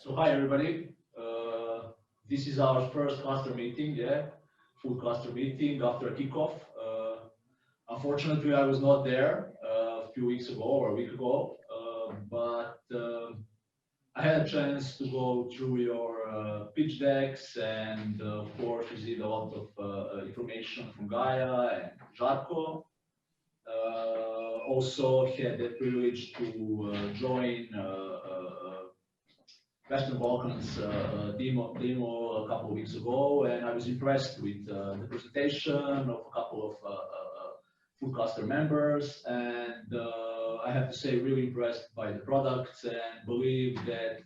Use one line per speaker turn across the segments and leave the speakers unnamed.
So hi everybody. This is our first cluster meeting, full cluster meeting after a kickoff. Unfortunately, I was not there a few weeks ago or a week ago, but I had a chance to go through your pitch decks and of course receive a lot of information from Gaia and Žarko. Also had the privilege to join Western Balkans demo a couple of weeks ago, and I was impressed with the presentation of a couple of full cluster members, and I have to say really impressed by the products and believe that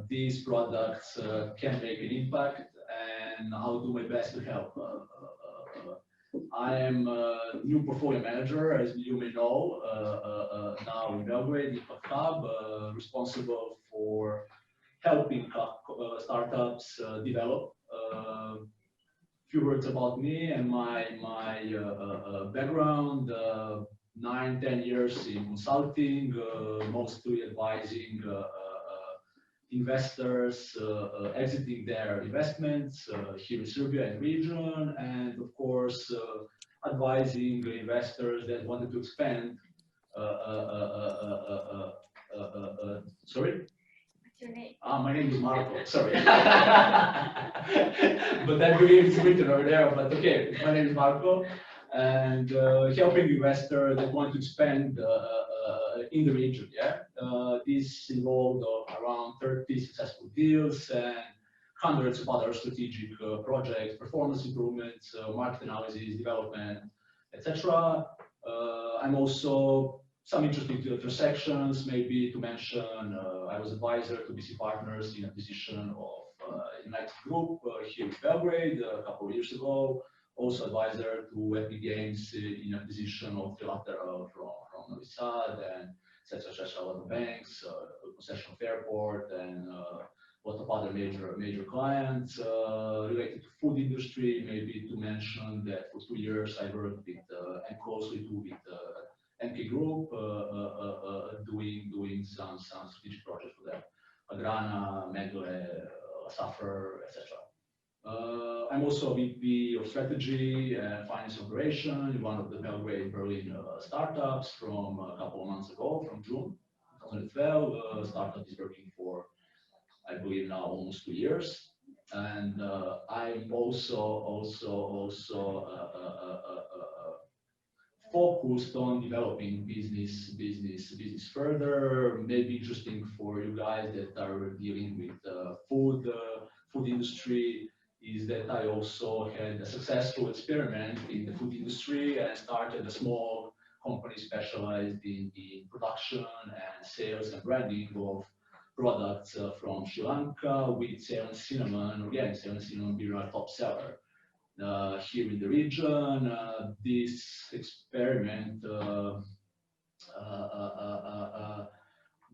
these products can make an impact, and I'll do my best to help. I am a new portfolio manager, as you may know, now in Belgrade, Impact Hub, responsible for helping startups develop. Few words about me and my background: 9-10 years in consulting, mostly advising investors exiting their investments here in Serbia and region, and of course advising investors that wanted to expand. Sorry?
What's your name?
My name is Marco, sorry. But I believe it's written over there, but okay, my name is Marco, and helping investors that want to expand in the region, this involved around 30 successful deals and hundreds of other strategic projects, performance improvements, market analysis, development, etc. I'm also some interesting transactions, maybe to mention, I was advisor to BC Partners in acquisition of United Group here in Belgrade a couple of years ago. Also advisor to Epic Games in acquisition of Trilateral from Novi Sad, and etc. A lot of banks, concession of airport, and a lot of other major clients related to food industry. Maybe to mention that for 2 years I worked with and closely with MK Group, doing some strategic projects for them, Agrana, Megle, Suffer, etc. I'm also a VP of Strategy and Finance Operation in one of the Belgrade Berlin startups from a couple of months ago, from June 2012. Startup is working for, I believe now, almost 2 years. And I'm also focused on developing business further. Maybe interesting for you guys that are dealing with food industry is that I also had a successful experiment in the food industry and started a small company specialized in production and sales and branding of products from Sri Lanka with Ceylon cinnamon. Again, Ceylon cinnamon being our top seller here in the region. This experiment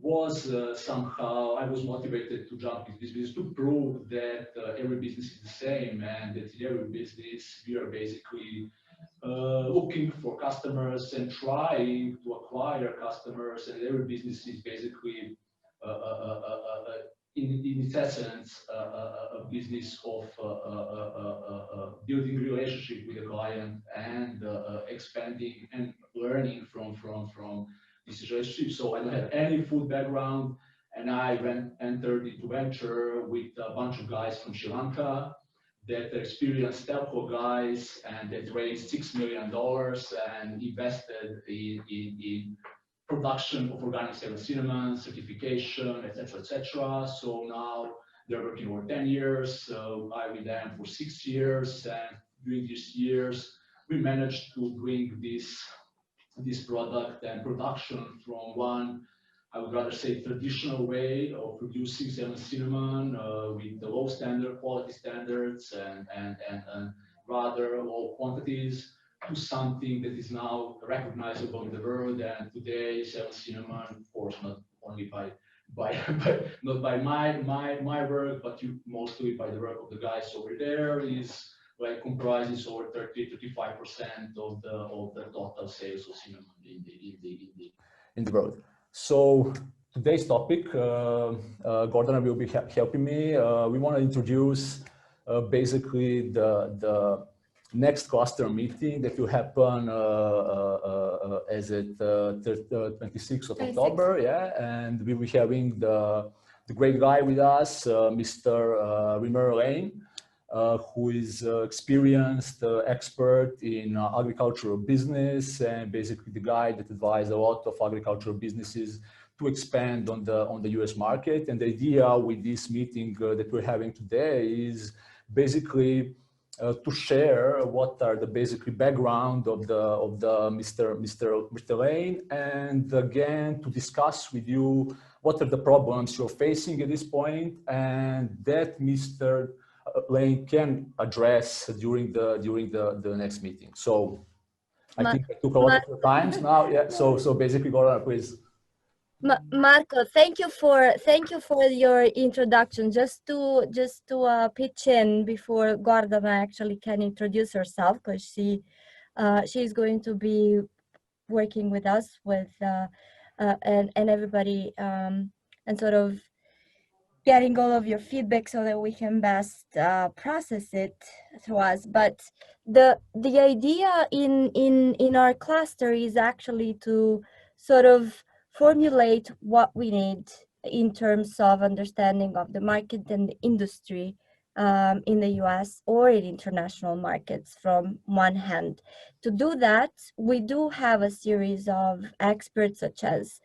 was somehow, I was motivated to jump into this business to prove that every business is the same, and that in every business we are basically looking for customers and trying to acquire customers, and every business is basically in its essence a business of building relationship with the client and expanding and learning from this relationship. So I don't have any food background, and I entered into venture with a bunch of guys from Sri Lanka that experienced telco guys, and that raised $6 million and invested in production of organic Ceylon cinnamon, certification, etc. So now they're working over 10 years. I with them for 6 years, and during these years we managed to bring this product and production from one, I would rather say, traditional way of producing Ceylon cinnamon with the low quality standards and rather low quantities, to something that is now recognizable in the world. And today, Ceylon cinnamon, of course, not only not by my work, but mostly by the work of the guys over there, is like comprises over 30-35% of the total sales of cinnamon in the world. So today's topic. Gordon will be helping me. We want to introduce basically the next cluster meeting that will happen as it 26th of October. Yeah, and we will be having the great guy with us, Mr. Rimer Lane, who is experienced expert in agricultural business and basically the guy that advised a lot of agricultural businesses to expand on the US market. And the idea with this meeting that we're having today is basically to share what are the basically background of the Mr. Lane, and again to discuss with you what are the problems you're facing at this point, and that Mr. Lane can address during the next meeting. So I think I took a lot of your times now. Yeah. So basically, Gordon, please.
Marco, thank you for your introduction. Just to pitch in before Gordana actually can introduce herself, because she's going to be working with us and everybody and sort of getting all of your feedback so that we can best process it through us. But the idea in our cluster is actually to sort of formulate what we need in terms of understanding of the market and the industry in the US or in international markets from one hand. To do that, we do have a series of experts such as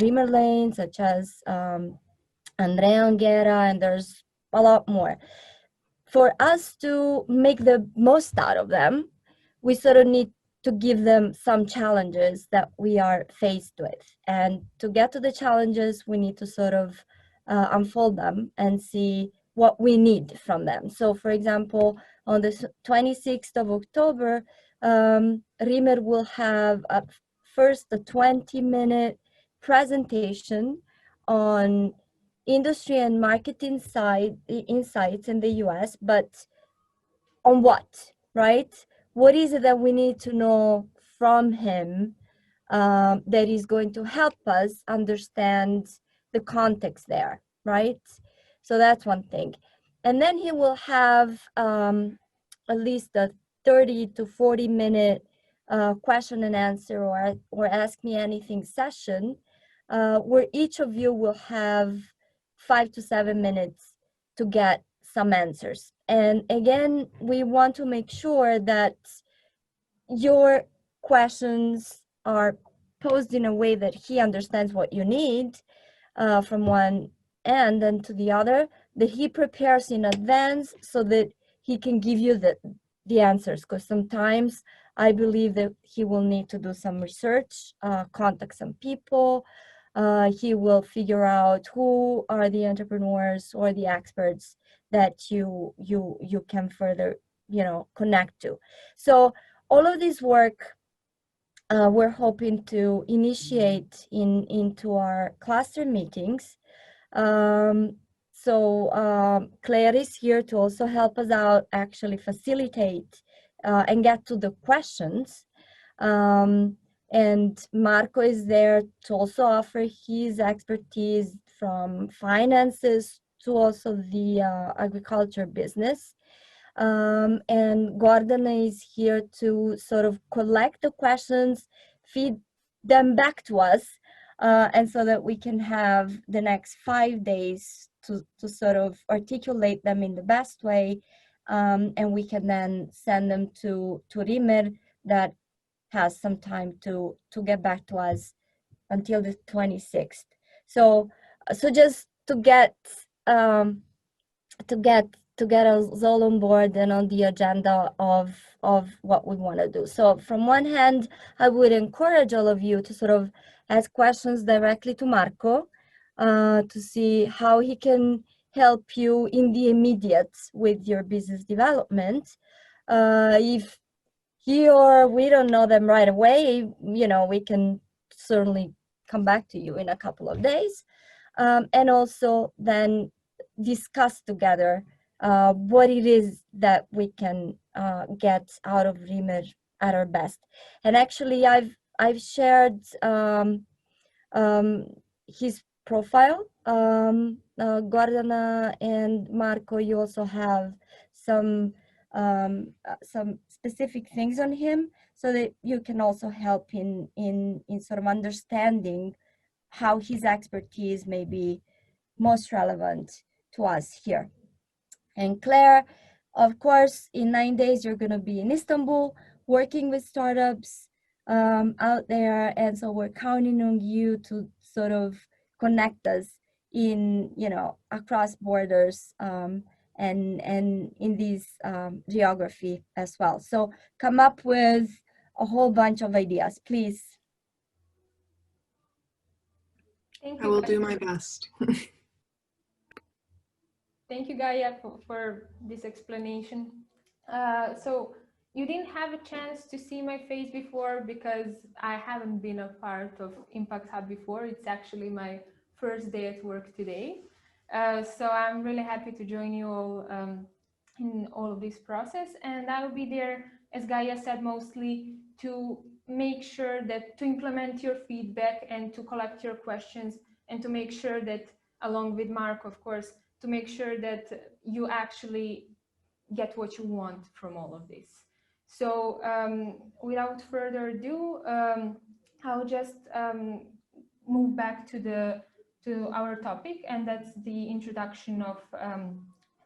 Reamer Lane, such as Andrea Angera, and there's a lot more. For us to make the most out of them, we sort of need to give them some challenges that we are faced with. And to get to the challenges, we need to sort of unfold them and see what we need from them. So for example, on the 26th of October, Rimer will have first a 20-minute presentation on industry and market insights in the US, but on what, right? What is it that we need to know from him that is going to help us understand the context there, right? So that's one thing. And then he will have at least a 30 to 40-minute question and answer or ask me anything session where each of you will have 5 to 7 minutes to get some answers. And again, we want to make sure that your questions are posed in a way that he understands what you need from one end, and to the other, that he prepares in advance so that he can give you the answers. Because sometimes I believe that he will need to do some research, contact some people. He will figure out who are the entrepreneurs or the experts that you can further, connect to. So all of this work we're hoping to initiate into our cluster meetings. Claire is here to also help us out, actually facilitate and get to the questions. And Marco is there to also offer his expertise from finances to also the agriculture business. And Gordon is here to sort of collect the questions, feed them back to us, and so that we can have the next 5 days to sort of articulate them in the best way, and we can then send them to Rimer, that has some time to get back to us until the 26th. So just to get us all on board and on the agenda of what we want to do. So from one hand, I would encourage all of you to sort of ask questions directly to Marco to see how he can help you in the immediate with your business development. If he or we don't know them right away, we can certainly come back to you in a couple of days, and also then discuss together what it is that we can get out of Rimer at our best. And actually, I've shared his profile. Gordana and Marco, you also have some specific things on him, so that you can also help in sort of understanding how his expertise may be most relevant to us here. And Claire, of course, in 9 days, you're going to be in Istanbul working with startups out there. And so we're counting on you to sort of connect us in, across borders and in this geography as well. So come up with a whole bunch of ideas, please.
Thank
I
you.
will do my best.
Thank you, Gaia, for this explanation. So you didn't have a chance to see my face before because I haven't been a part of Impact Hub before. It's actually my first day at work today. So I'm really happy to join you all in all of this process. And I will be there, as Gaia said, mostly to make sure that to implement your feedback and to collect your questions and to make sure that, along with Mark, of course, to make sure that you actually get what you want from all of this. So without further ado, I'll just move back to our topic, and that's the introduction of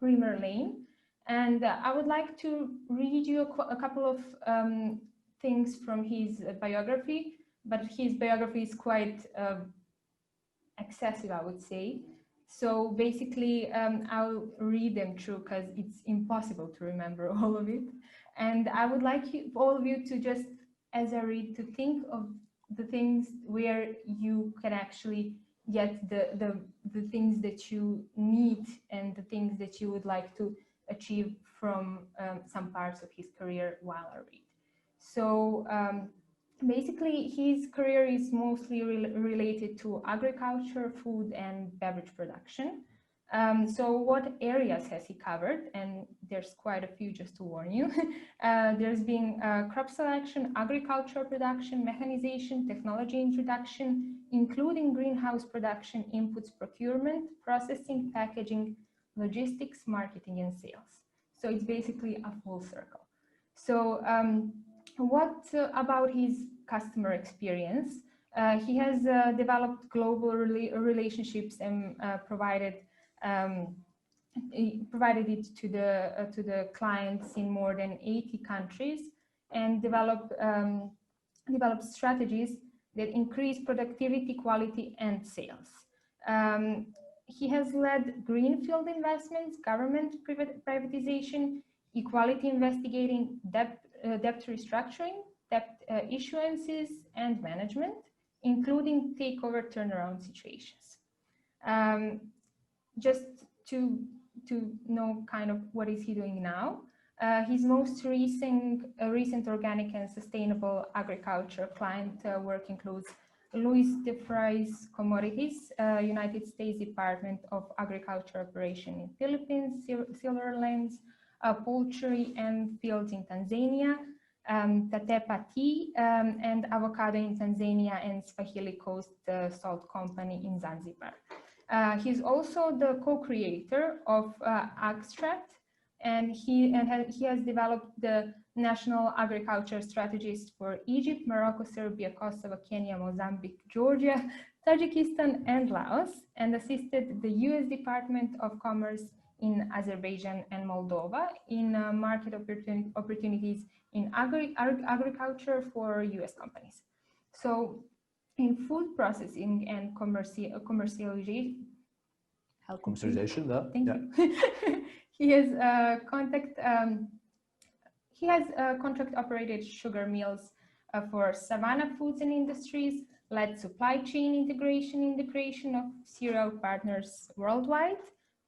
Reamer Lane. And I would like to read you a couple of things from his biography, but his biography is quite excessive, I would say. So basically, I'll read them through because it's impossible to remember all of it. And I would like all of you to just, as I read, to think of the things where you can actually get the things that you need and the things that you would like to achieve from some parts of his career while I read. So basically, his career is mostly related to agriculture, food, and beverage production. So what areas has he covered? And there's quite a few, just to warn you. There's been crop selection, agriculture production, mechanization, technology introduction, including greenhouse production, inputs procurement, processing, packaging, logistics, marketing, and sales. So it's basically a full circle. So what about his customer experience? He has developed global relationships and provided it to the clients in more than 80 countries, and developed strategies that increase productivity, quality, and sales. He has led greenfield investments, government privatization, equality investigating, debt restructuring, debt issuances, and management, including takeover turnaround situations. Just to know kind of what is he doing now. His most recent organic and sustainable agriculture client work includes Louis de Fry's Commodities, United States Department of Agriculture Operation in Philippines, Silverlands, poultry and fields in Tanzania, Tatepa Tea, and avocado in Tanzania, and Swahili Coast Salt Company in Zanzibar. He's also the co-creator of Extract, and he has developed the national agriculture strategies for Egypt, Morocco, Serbia, Kosovo, Kenya, Mozambique, Georgia, Tajikistan, and Laos, and assisted the US Department of Commerce in Azerbaijan and Moldova in market opportunities in agriculture for US companies. So in food processing and commercialization. Thank you. He has contract operated sugar mills for Savannah Foods and Industries, led supply chain integration in the creation of cereal partners worldwide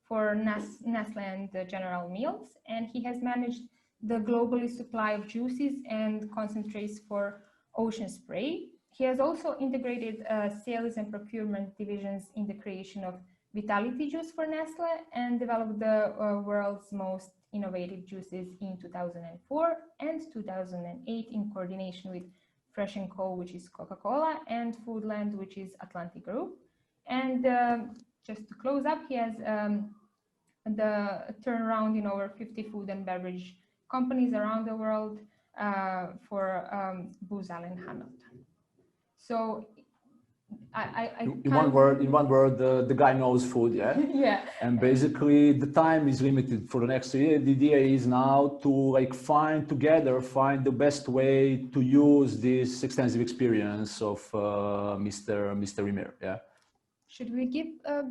for Nestle and General Mills, and he has managed the globally supply of juices and concentrates for Ocean Spray. He has also integrated sales and procurement divisions in the creation of Vitality Juice for Nestle and developed the world's most innovative juices in 2004 and 2008 in coordination with Fresh & Co, which is Coca-Cola, and Foodland, which is Atlantic Group. And just to close up, he has the turnaround in over 50 food and beverage companies around the world for Buzal and Hamilton. So
in one word, the guy knows food, yeah.
yeah.
And basically, the time is limited for the next year. The idea is now to like find the best way to use this extensive experience of Mr. Rimmer, yeah.
Should we give,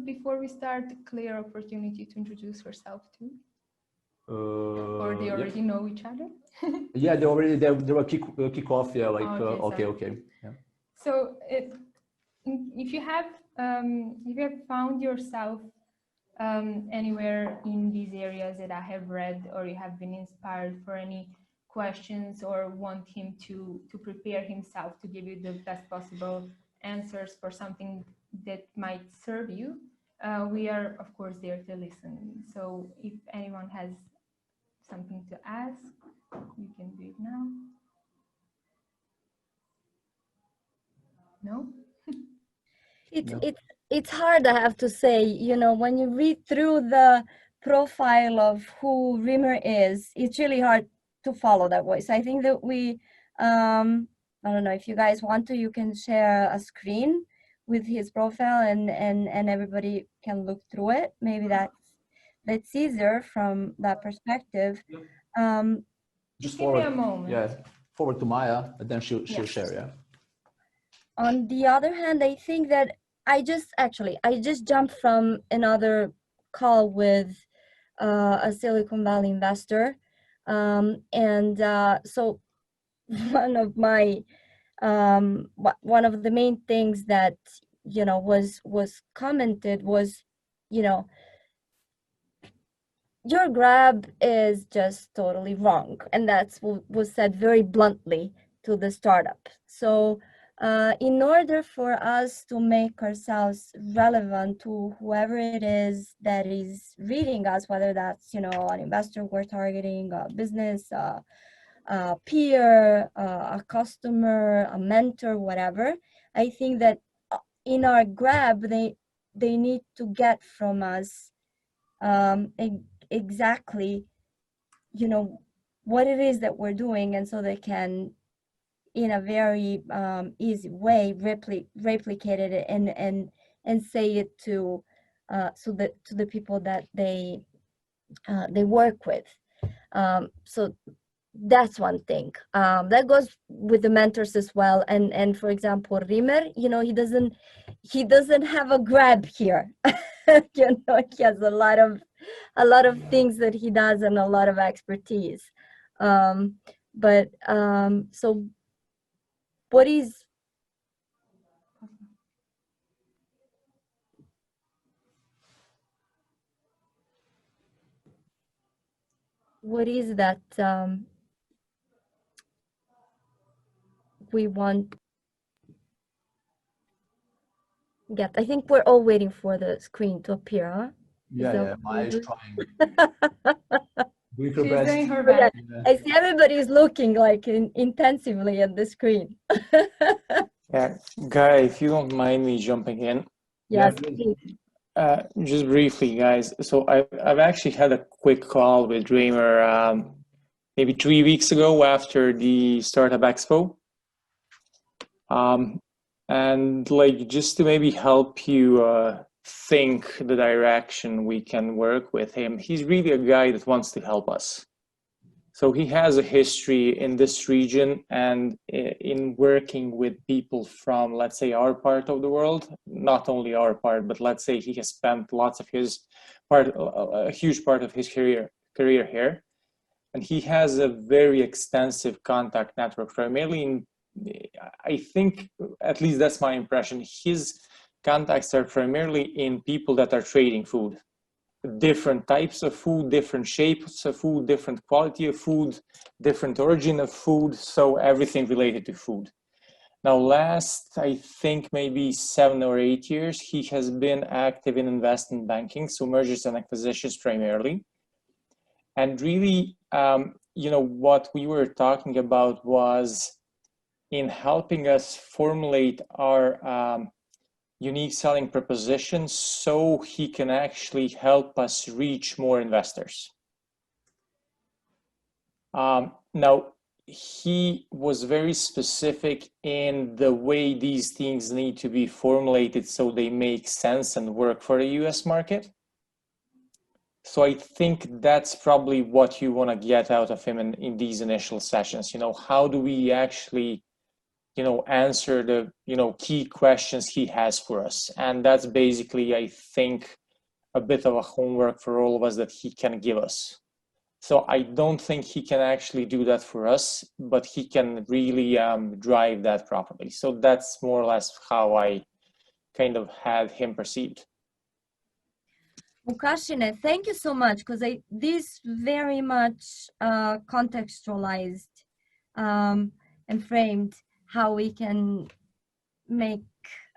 before we start, clear opportunity to introduce herself too? Or they already know each other?
Yeah, they were kick off, yeah, like, okay. Yeah.
So if you have found yourself anywhere in these areas that I have read, or you have been inspired for any questions, or want him to prepare himself to give you the best possible answers for something that might serve you, we are of course there to listen. So if anyone has something to ask, you can do it now. No?
It's hard, I have to say, you know, when you read through the profile of who Rimmer is, it's really hard to follow that way. So I think that we, I don't know, if you guys want to, you can share a screen with his profile and everybody can look through it. Maybe that's easier from that perspective.
Just
give me a moment.
Yeah, forward to Maya, and then she'll share, yeah.
On the other hand, I think that I just jumped from another call with a Silicon Valley investor. So one of my, one of the main things that, you know, was commented was, you know, your grab is just totally wrong. And that's what was said very bluntly to the startup. So in order for us to make ourselves relevant to whoever it is that is reading us, whether that's, you know, an investor we're targeting, a business, a peer, a customer, a mentor, whatever, I think that in our grab, they need to get from us exactly, you know, what it is that we're doing, and so they can, in a very easy way, replicate it and say it to the people that they work with. So that's one thing. That goes with the mentors as well. And for example, Rimmer, you know, he doesn't have a grab here. You know, he has a lot of things that he does and a lot of expertise. So what is that we want get? I think we're all waiting for the screen to appear, huh?
Yeah, Maya is trying.
She's doing her best.
I see everybody's looking like intensively at the screen.
Yeah, Guy, if you don't mind me jumping in.
Yes.
Just briefly, guys. So I've actually had a quick call with Dreamer maybe 3 weeks ago after the Startup Expo. And like, just to maybe help you think the direction we can work with him. He's really a guy that wants to help us. So he has a history in this region and in working with people from, let's say, our part of the world, not only our part, but let's say he has spent lots of his part, a huge part of his career here. And he has a very extensive contact network, primarily in, I think, at least that's my impression, his contacts are primarily in people that are trading food. Different types of food, different shapes of food, different quality of food, different origin of food, so everything related to food. Now, last, I think maybe 7 or 8 years, he has been active in investment banking, so mergers and acquisitions primarily. And really, you know, what we were talking about was in helping us formulate our unique selling proposition so he can actually help us reach more investors. Now, he was very specific in the way these things need to be formulated so they make sense and work for the US market. So I think that's probably what you want to get out of him in these initial sessions. How do we actually, answer the, key questions he has for us? And that's basically, I think, a bit of a homework for all of us that he can give us. So I don't think he can actually do that for us, but he can really drive that properly. So that's more or less how I kind of had him perceived.
Vukašine, thank you so much, because this very much contextualized and framed how we can make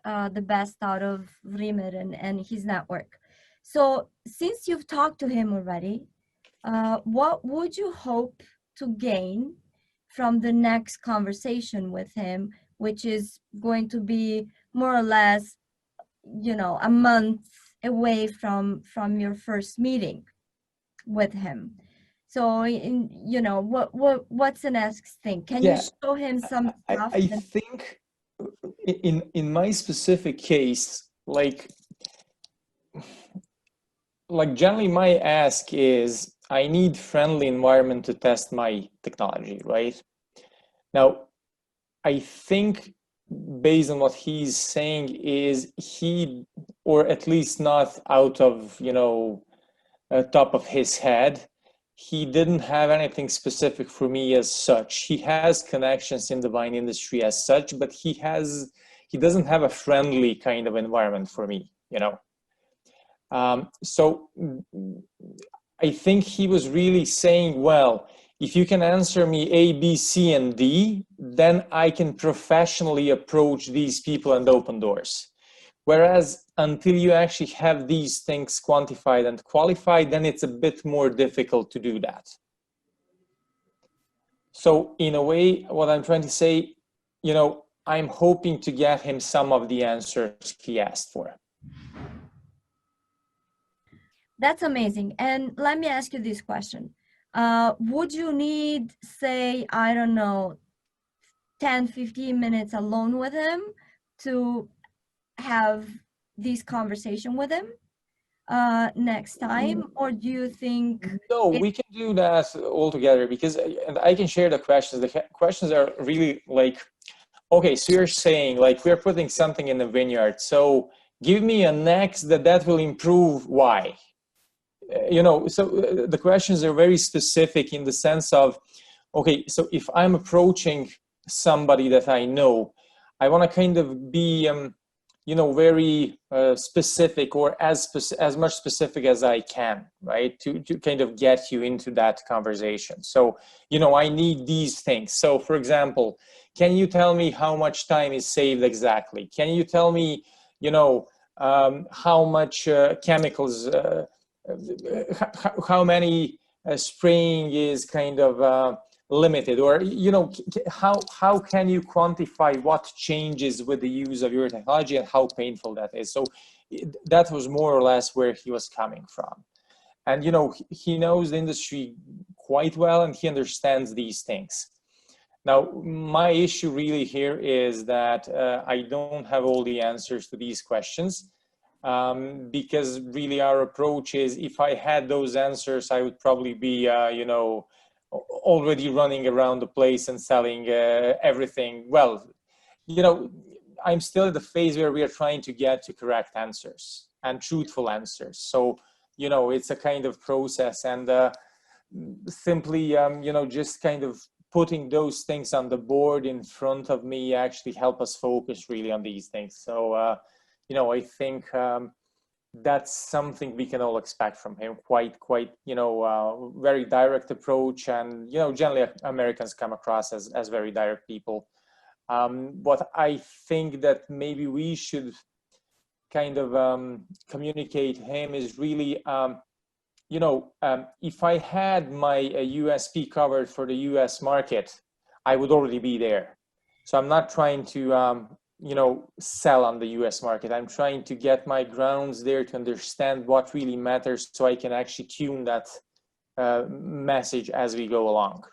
the best out of Rimmer and his network. So since you've talked to him already, what would you hope to gain from the next conversation with him, which is going to be more or less, a month away from your first meeting with him? So, what's the next thing? Can you show him some stuff?
I think in my specific case, like generally my ask is, I need friendly environment to test my technology, right? Now, I think based on what he's saying is or at least not out of, top of his head, he didn't have anything specific for me as such. He has connections in the wine industry as such, but he doesn't have a friendly kind of environment for me, So I think he was really saying, well, if you can answer me A, B, C, and D, then I can professionally approach these people and open doors. Whereas until you actually have these things quantified and qualified, then it's a bit more difficult to do that. So in a way, what I'm trying to say, I'm hoping to get him some of the answers he asked for.
That's amazing. And let me ask you this question. Would you need, say, I don't know, 10, 15 minutes alone with him to have this conversation with him next time? Or do you think...
No, we can do that all together, because and I can share the questions. The questions are really like, okay, so you're saying like we're putting something in the vineyard. So give me a next that will improve why. So the questions are very specific in the sense of, okay, so if I'm approaching somebody that I know, I want to kind of be, very specific, or as much specific as I can, right? To kind of get you into that conversation. So, I need these things. So for example, can you tell me how much time is saved exactly? Can you tell me, how much chemicals, how many spraying is kind of limited, or how can you quantify what changes with the use of your technology and how painful that is? So that was more or less where he was coming from. And he knows the industry quite well and he understands these things. Now, my issue really here is that I don't have all the answers to these questions. Because really our approach is, if I had those answers, I would probably be, already running around the place and selling everything. Well, I'm still at the phase where we are trying to get to correct answers and truthful answers. So, it's a kind of process, and simply, just kind of putting those things on the board in front of me actually help us focus really on these things. So, I think that's something we can all expect from him. Quite, very direct approach, and generally Americans come across as very direct people. What I think that maybe we should kind of communicate him is really, if I had my USP covered for the US market, I would already be there. So I'm not trying to sell on the US market. I'm trying to get my grounds there to understand what really matters so I can actually tune that message as we go along.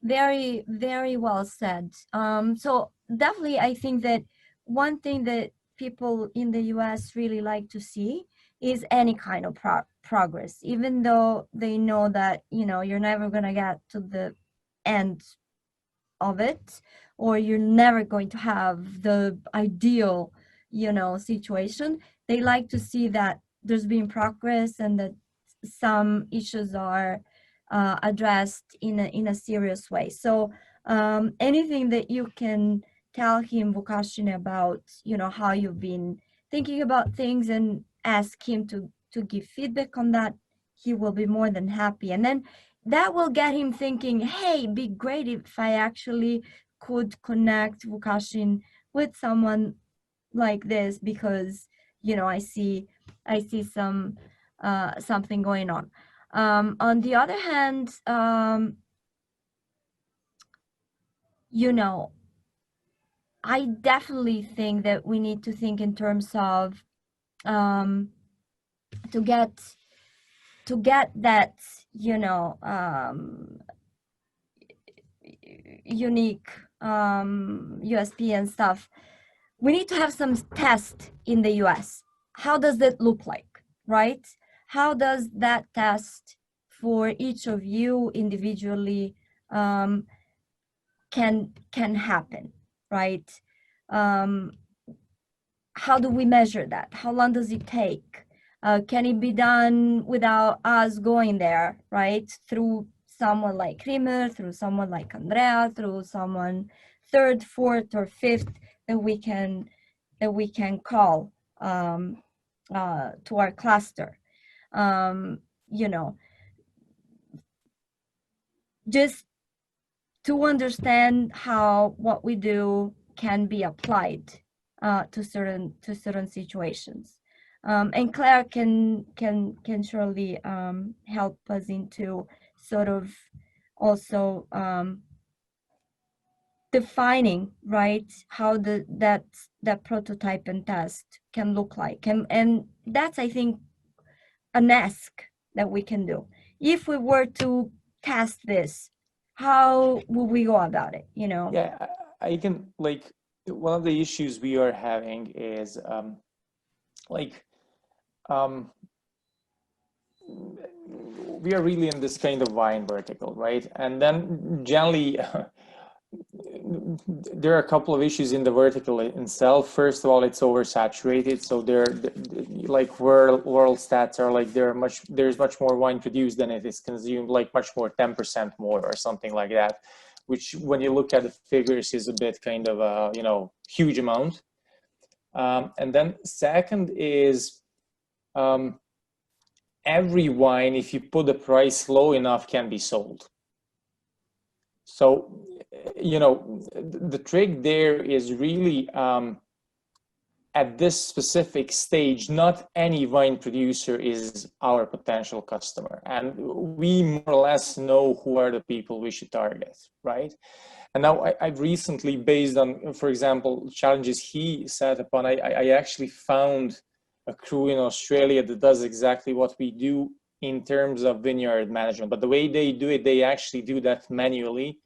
Very, very well said. So definitely, I think that one thing that people in the US really like to see is any kind of progress, even though they know that, you're never going to get to the end of it, or you're never going to have the ideal, situation. They like to see that there's been progress and that some issues are addressed in a serious way. So anything that you can tell him, Vukasin, about how you've been thinking about things, and ask him to give feedback on that, he will be more than happy. And then that will get him thinking, hey, be great if I actually could connect Vukasin with someone like this, because I see some something going on. On the other hand, I definitely think that we need to think in terms of to get that unique USP and stuff. We need to have some test in the US. How does that look like, right? How does that test for each of you individually can happen, right? How do we measure that? How long does it take? Can it be done without us going there, right? Through someone like Rimer, through someone like Andrea, through someone third, fourth, or fifth that we can call to our cluster. Just to understand how what we do can be applied to certain situations. And Claire can surely help us into sort of also defining, right, how that prototype and test can look like. And that's, I think, an ask that we can do. If we were to test this, how would we go about it,
Yeah, I can, one of the issues we are having is we are really in this kind of wine vertical, right? And then generally there are a couple of issues in the vertical itself. First of all, it's oversaturated. So world stats are there's much more wine produced than it is consumed, much more, 10% more or something like that, which when you look at the figures is a bit kind of a, huge amount. And then second is every wine, if you put the price low enough, can be sold. So, the trick there is really at this specific stage, not any wine producer is our potential customer. And we more or less know who are the people we should target, right? And now I've recently, based on, for example, challenges he set upon, I actually found a crew in Australia that does exactly what we do in terms of vineyard management. But the way they do it, they actually do that manually.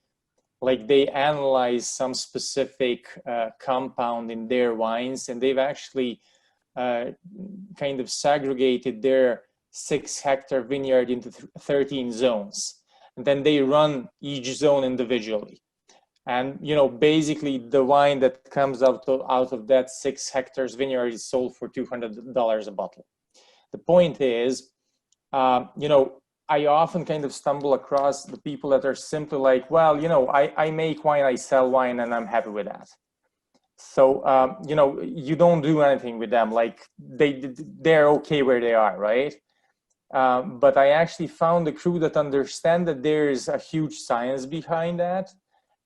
They analyze some specific compound in their wines, and they've actually kind of segregated their 6-hectare vineyard into 13 zones. And then they run each zone individually. And, basically the wine that comes out of that 6 hectares vineyard is sold for $200 a bottle. The point is, I often kind of stumble across the people that are simply like, well, I make wine, I sell wine, and I'm happy with that. So, you don't do anything with them. They're okay where they are, right? But I actually found a crew that understand that there is a huge science behind that.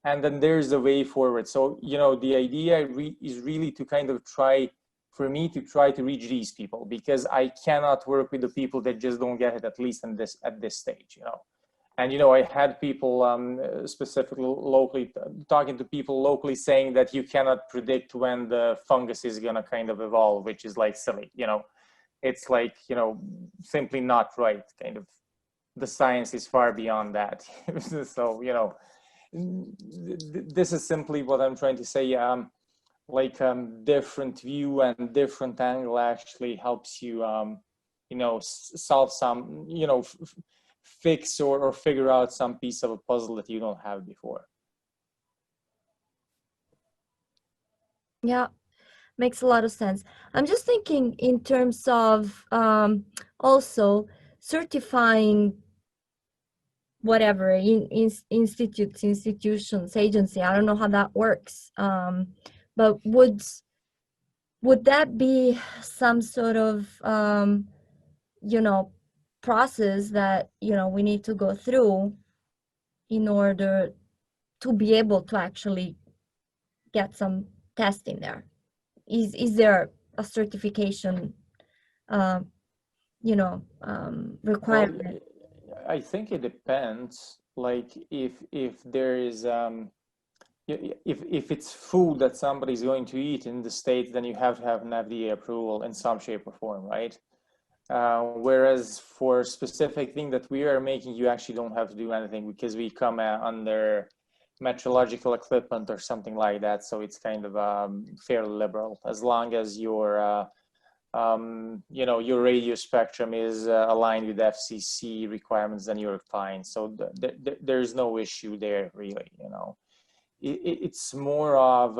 And then there's a way forward. So, the idea is really to kind of try to reach these people, because I cannot work with the people that just don't get it, at least at this stage, And I had people specifically locally talking to people locally saying that you cannot predict when the fungus is going to kind of evolve, which is like silly. It's like simply not right. Kind of the science is far beyond that. So this is simply what I'm trying to say. Different view and different angle actually helps you solve some fix or figure out some piece of a puzzle that you don't have before.
Yeah, makes a lot of sense. I'm just thinking in terms of also certifying whatever institutes, institutions, agency. I don't know how that works. But would that be some sort of process that we need to go through in order to be able to actually get some testing there? Is there a certification requirement?
Well, I think it depends. Like if there is if it's food that somebody's going to eat in the States, then you have to have an FDA approval in some shape or form, right? Whereas for a specific thing that we are making, you actually don't have to do anything because we come under metrological equipment or something like that. So it's kind of fairly liberal as long as your your radio spectrum is aligned with FCC requirements, then you're fine. So there's no issue there, really. It's more of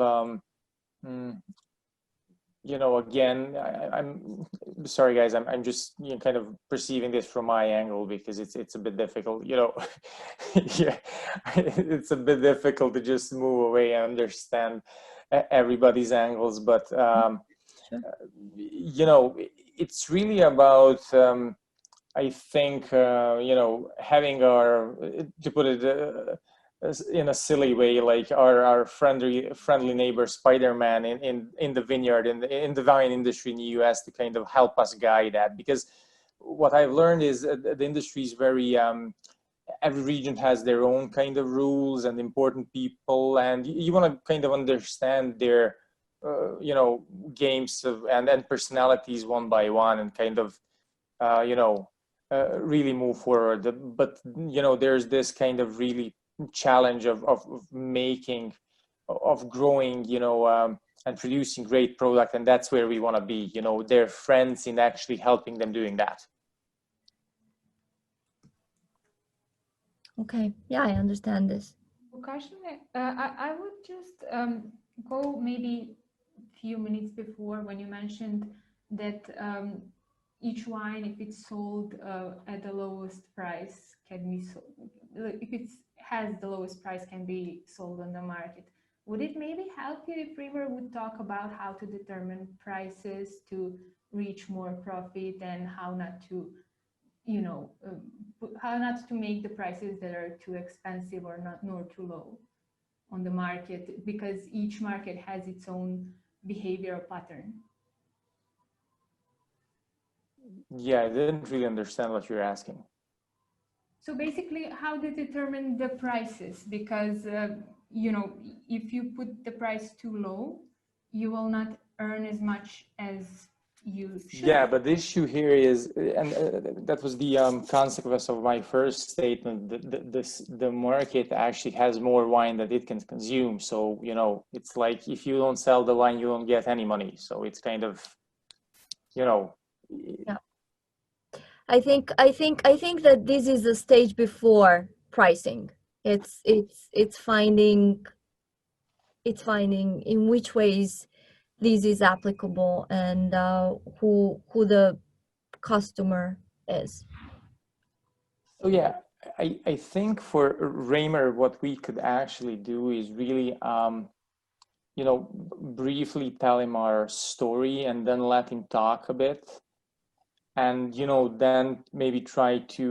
again, I'm sorry, guys. I'm just kind of perceiving this from my angle because it's a bit difficult. Yeah, it's a bit difficult to just move away and understand everybody's angles. But it's really about I think having our, to put it in a silly way, like our friendly neighbor Spider-Man in the vineyard, in the wine industry in the US, to kind of help us guide that. Because what I've learned is the industry is very every region has their own kind of rules and important people, and you want to kind of understand their games and personalities one by one, and kind of really move forward. But there's this kind of really challenge of making, of growing, and producing great product, and that's where we want to be. They're friends in actually helping them doing that.
Okay, yeah, I understand this.
I would just go maybe a few minutes before when you mentioned that each wine, if it's sold at the lowest price, can be sold. If it has the lowest price, can be sold on the market. Would it maybe help you if River would talk about how to determine prices to reach more profit, and how not to, how not to make the prices that are too expensive or not nor too low on the market, because each market has its own behavioral pattern?
Yeah, I didn't really understand what you're asking.
So basically, how to determine the prices, because if you put the price too low, you will not earn as much as you should.
Yeah, but the issue here is, and that was the consequence of my first statement, the market actually has more wine that it can consume. So it's like if you don't sell the wine, you don't get any money. So it's kind of
Yeah. I think that this is a stage before pricing. It's finding in which ways this is applicable, and who the customer is.
So yeah, I think for Raymer, what we could actually do is really briefly tell him our story and then let him talk a bit. And then maybe try to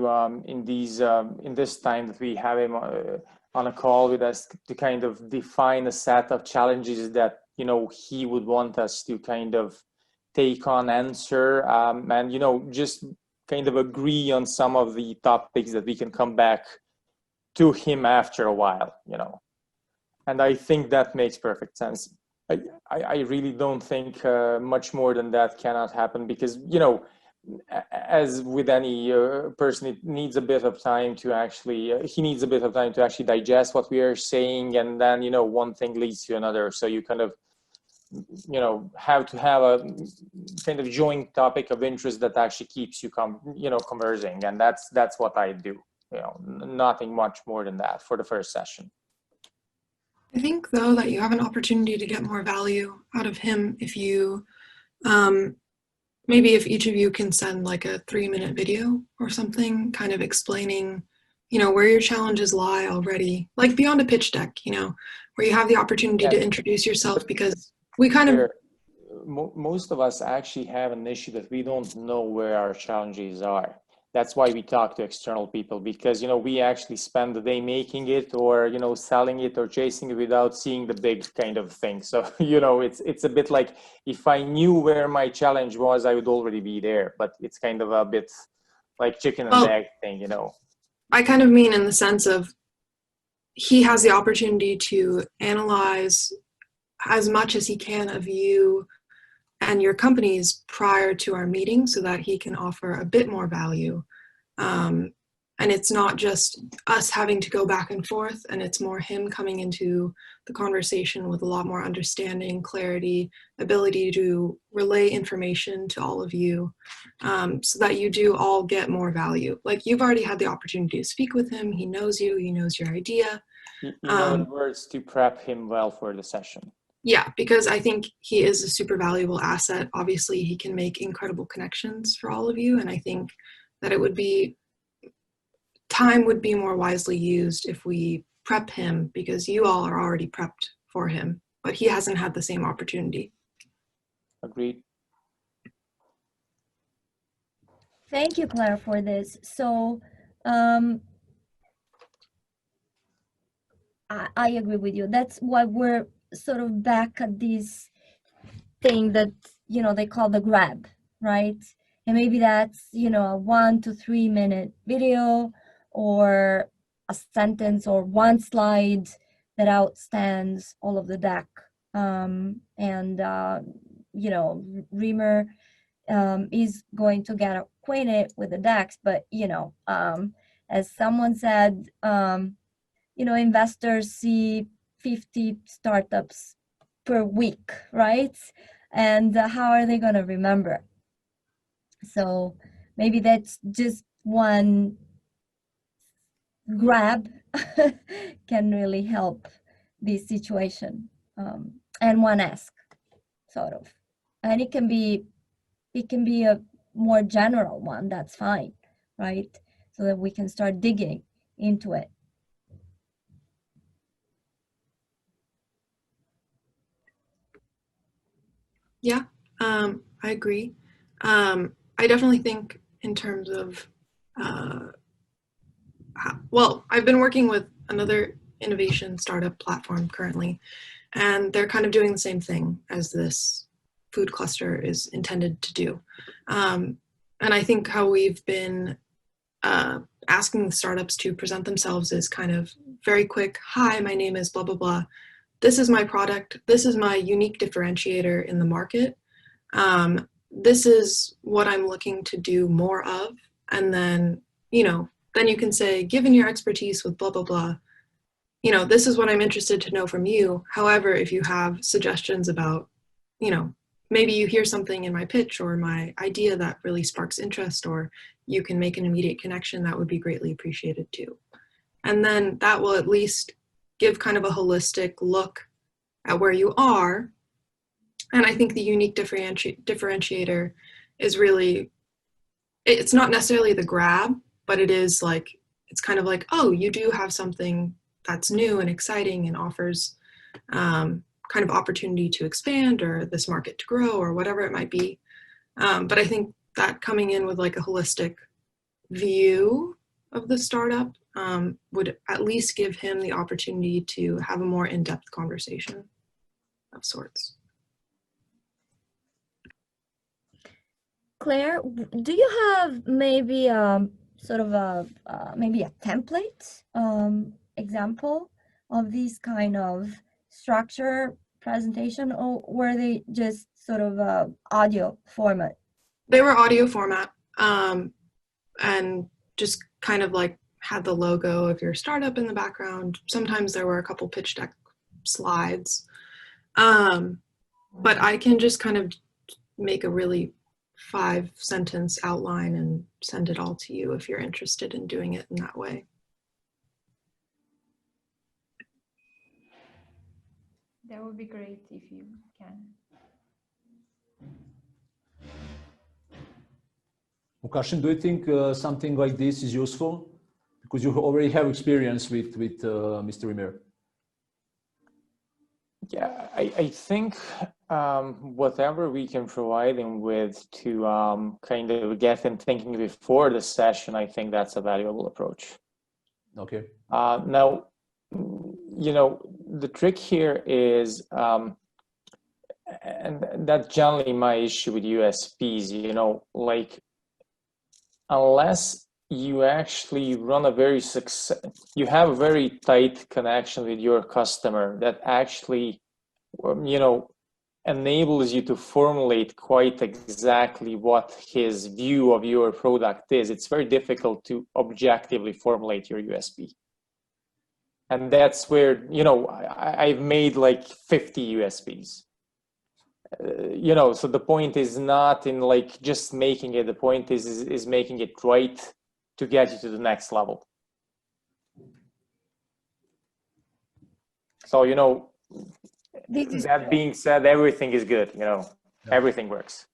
in this time that we have him on a call with us, to kind of define a set of challenges that he would want us to kind of take on, answer, and just kind of agree on some of the topics that we can come back to him after a while, you know. And I think that makes perfect sense. I really don't think much more than that cannot happen, because, you know, as with any person, it needs a bit of time to actually, he needs a bit of time to actually digest what we are saying, and then, you know, one thing leads to another. So you kind of, you know, have to have a kind of joint topic of interest that actually keeps you, you know, conversing. And that's what I do, you know, nothing much more than that for the first session.
I think, though, that you have an opportunity to get more value out of him if you, maybe if each of you can send like a 3-minute video or something, kind of explaining, you know, where your challenges lie already, like beyond a pitch deck, you know, where you have the opportunity to introduce yourself, because we kind of...
Most of us actually have an issue that we don't know where our challenges are. That's why we talk to external people, because, you know, we actually spend the day making it, or, you know, selling it or chasing it without seeing the big kind of thing. So, you know, it's a bit like, if I knew where my challenge was, I would already be there. But it's kind of a bit like chicken and egg thing, you know.
I kind of mean in the sense of, he has the opportunity to analyze as much as he can of you and your companies prior to our meeting, so that he can offer a bit more value. And it's not just us having to go back and forth, and it's more him coming into the conversation with a lot more understanding, clarity, ability to relay information to all of you, so that you do all get more value. Like, you've already had the opportunity to speak with him. He knows you, he knows your idea.
In other words, to prep him well for the session.
Yeah, because I think he is a super valuable asset. Obviously, he can make incredible connections for all of you. And I think that it would be, time would be more wisely used if we prep him, because you all are already prepped for him, but he hasn't had the same opportunity.
Agreed.
Thank you, Claire, for this. So I agree with you. That's why we're sort of back at this thing that, you know, they call the grab, right? And maybe that's, you know, a 1 to 3 minute video, or a sentence or one slide that outstands all of the deck. You know, Reamer is going to get acquainted with the decks, but, you know, as someone said, you know, investors see 50 startups per week, right? And how are they going to remember? So maybe that's just one grab can really help this situation, and one ask, sort of. And it can be a more general one. That's fine, right? So that we can start digging into it.
Yeah, I agree. I definitely think in terms of, well, I've been working with another innovation startup platform currently, and they're kind of doing the same thing as this food cluster is intended to do. And I think how we've been asking the startups to present themselves is kind of very quick. Hi, my name is blah, blah, blah. This is my product. This is my unique differentiator in the market. This is what I'm looking to do more of. And then, you know, then you can say, given your expertise with blah, blah, blah, you know, this is what I'm interested to know from you. However, if you have suggestions about, you know, maybe you hear something in my pitch or my idea that really sparks interest, or you can make an immediate connection, that would be greatly appreciated too. And then that will at least give kind of a holistic look at where you are. And I think the unique differentiator is really, it's not necessarily the grab, but it is like, it's kind of like, oh, you do have something that's new and exciting and offers kind of opportunity to expand, or this market to grow, or whatever it might be. But I think that coming in with like a holistic view of the startup would at least give him the opportunity to have a more in-depth conversation of sorts.
Claire, do you have maybe sort of a maybe a template example of this kind of structure presentation, or were they just sort of audio format?
They were audio format, and just kind of like had the logo of your startup in the background. Sometimes there were a couple pitch deck slides, but I can just kind of make a really 5-sentence outline and send it all to you if you're interested in doing it in that way.
That would be great if you can.
Ukashin, do you think something like this is useful? Because you already have experience with Mr. Rimmer.
Yeah, I think whatever we can provide him with to kind of get him thinking before the session, I think that's a valuable approach.
Okay.
Now, you know, the trick here is, and that's generally my issue with USPs, you know, like, unless you actually run a you have a very tight connection with your customer that actually, you know, enables you to formulate quite exactly what his view of your product is. It's very difficult to objectively formulate your USP. And that's where, you know, I've made like 50 USPs. You know, so the point is not in like just making it, the point is making it right to get you to the next level. So, you know, that being said, everything is good, you know, everything works.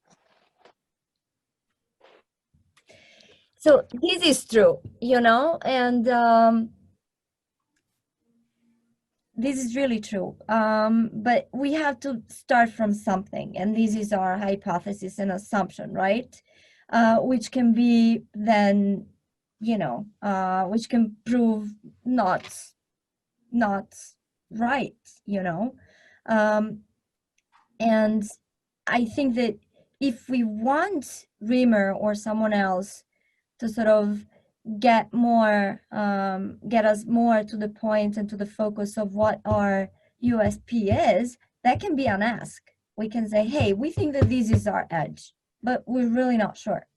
So this is true, you know, and this is really true. But we have to start from something, and this is our hypothesis and assumption, right? Which can be then, you know, which can prove not right, you know. And I think that if we want Rimmer or someone else to sort of get us more to the point and to the focus of what our USP is, that can be an ask. We can say, hey, we think that this is our edge, but we're really not sure.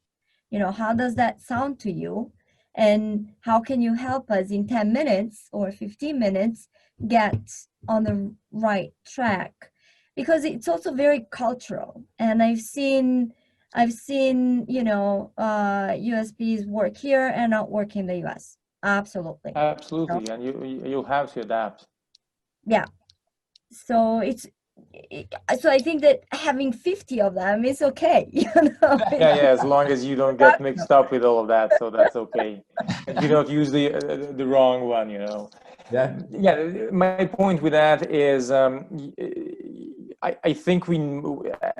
You know, how does that sound to you? And how can you help us in 10 minutes or 15 minutes get on the right track? Because it's also very cultural. And I've seen, you know, USPs work here and not work in the US. Absolutely.
Absolutely,
So,
and you'll have to adapt.
yeah. So so I think that having 50 of them is okay. You know?
Yeah, as long as you don't get mixed up with all of that, so that's okay. And you don't use the wrong one, you know.
Yeah.
Yeah, my point with that is, I think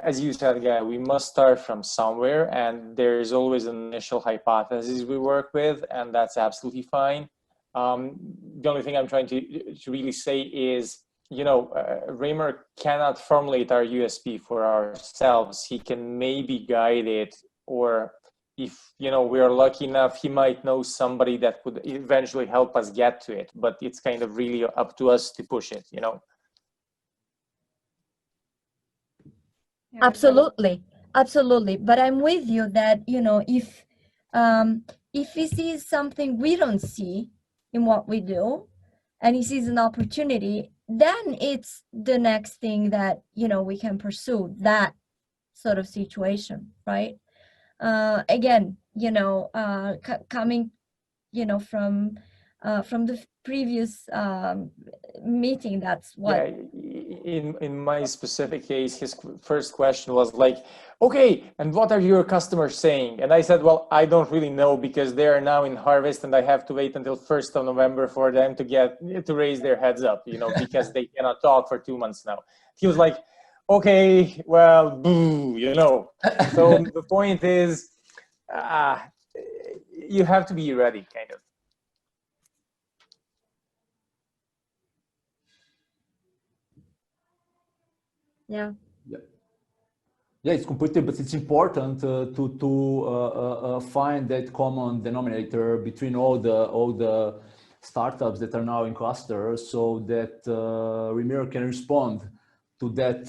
as you said, Guy, we must start from somewhere, and there is always an initial hypothesis we work with, and that's absolutely fine. The only thing I'm trying to really say is, you know, Raymer cannot formulate our USP for ourselves. He can maybe guide it, or if, you know, we're lucky enough, he might know somebody that would eventually help us get to it, but it's kind of really up to us to push it, you know.
Absolutely, absolutely. But I'm with you that, you know, if he sees something we don't see in what we do, and he sees an opportunity, then it's the next thing that, you know, we can pursue that sort of situation, right? Again, you know, coming, you know, from the previous meeting, that's what.
Yeah, in my specific case, his first question was like, okay, and what are your customers saying? And I said, well, I don't really know, because they are now in harvest and I have to wait until 1st of November for them to raise their heads up, you know, because they cannot talk for 2 months now. He was like, okay, well, boo, you know. So the point is, you have to be ready, kind of.
Yeah.
Yeah. Yeah, it's completely, but it's important to find that common denominator between all the startups that are now in clusters, so that Remir can respond to that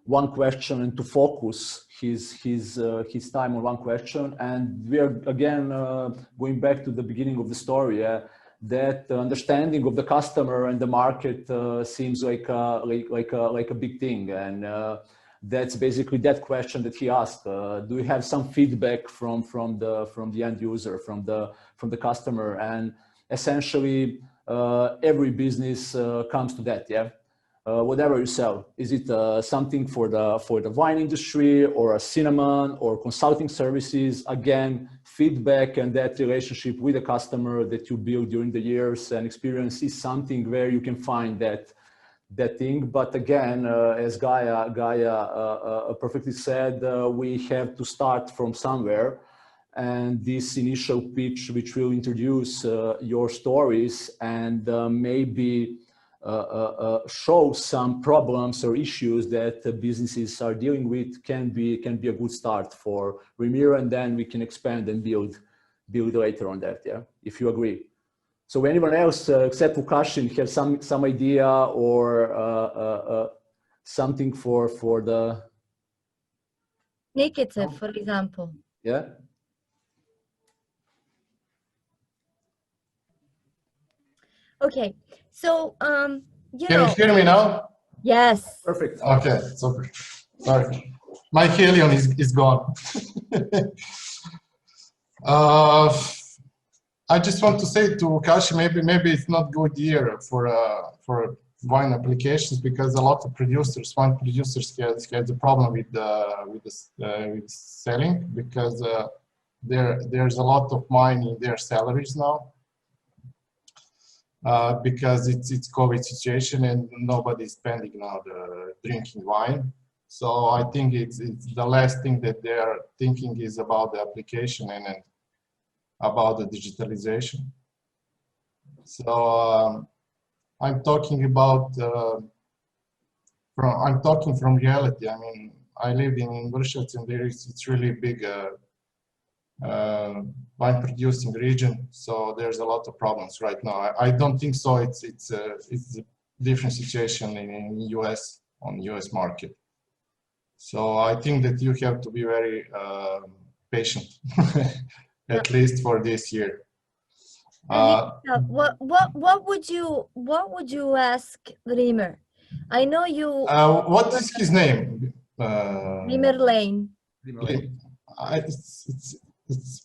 one question and to focus his time on one question. And we are again going back to the beginning of the story. That understanding of the customer and the market seems like a big thing, and that's basically that question that he asked. Do we have some feedback from the end user, from the customer? And essentially, every business comes to that. Yeah. Whatever you sell, is it something for the wine industry, or a cinnamon, or consulting services? Again, feedback and that relationship with the customer that you build during the years and experience is something where you can find that thing. But again, as Gaia perfectly said, we have to start from somewhere. And this initial pitch, which will introduce your stories and maybe show some problems or issues that businesses are dealing with, can be a good start for Remir, and then we can expand and build later on that. Yeah, if you agree. So anyone else except Lukashin have some idea or something for the
Nikita, for example.
Yeah.
Okay, so
Can you hear me now?
Yes.
Perfect.
Okay, super. Sorry, my helium is gone. I just want to say to Kashi, maybe it's not good year for wine applications, because a lot of wine producers have the problem with selling, because there's a lot of money in their salaries now. Because it's COVID situation and nobody's spending now drinking wine. So I think it's the last thing that they are thinking is about the application and about the digitalization. So I'm talking about from reality. I mean, I live in Vršac, and it's really big wine producing region, so there's a lot of problems right now. I don't think so. It's a different situation in US, on US market. So I think that you have to be very patient, at least for this year.
What would you ask Remer? I know you.
What is his name?
Remer Lane.